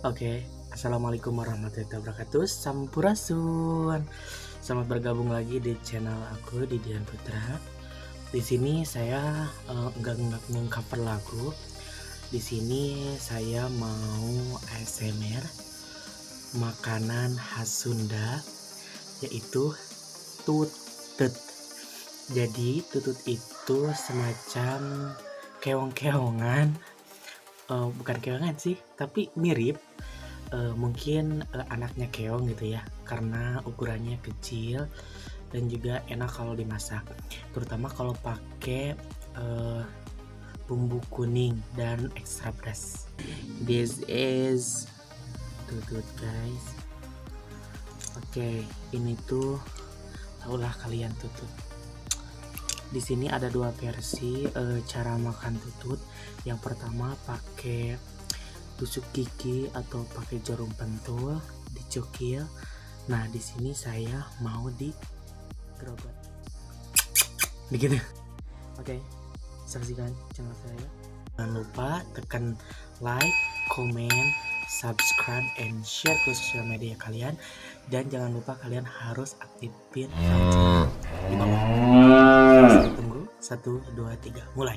Oke, assalamualaikum warahmatullahi wabarakatuh. Sampurasun. Selamat bergabung lagi di channel aku di Dian Putra. Di sini saya enggak nge-cover lagu. Di sini saya mau ASMR makanan khas Sunda, yaitu tutut. Jadi tutut itu semacam keong-keongan, bukan keongan sih, tapi mirip. Mungkin anaknya keong gitu ya, karena ukurannya kecil dan juga enak kalau dimasak, terutama kalau pakai bumbu kuning dan extra pedas. This is tutut guys. Oke, ini tuh tahulah kalian tutut. Di sini ada dua versi cara makan tutut. Yang pertama pakai tusuk gigi atau pakai jarum pentul, dicukil. Nah, di sini saya mau digerobak. Begitu. Oke, saksikan channel saya. Jangan lupa tekan like, comment, subscribe, and share ke sosial media kalian. Dan jangan lupa kalian harus aktifin lonceng di bawah. Saya tunggu 1, 2, 3, mulai.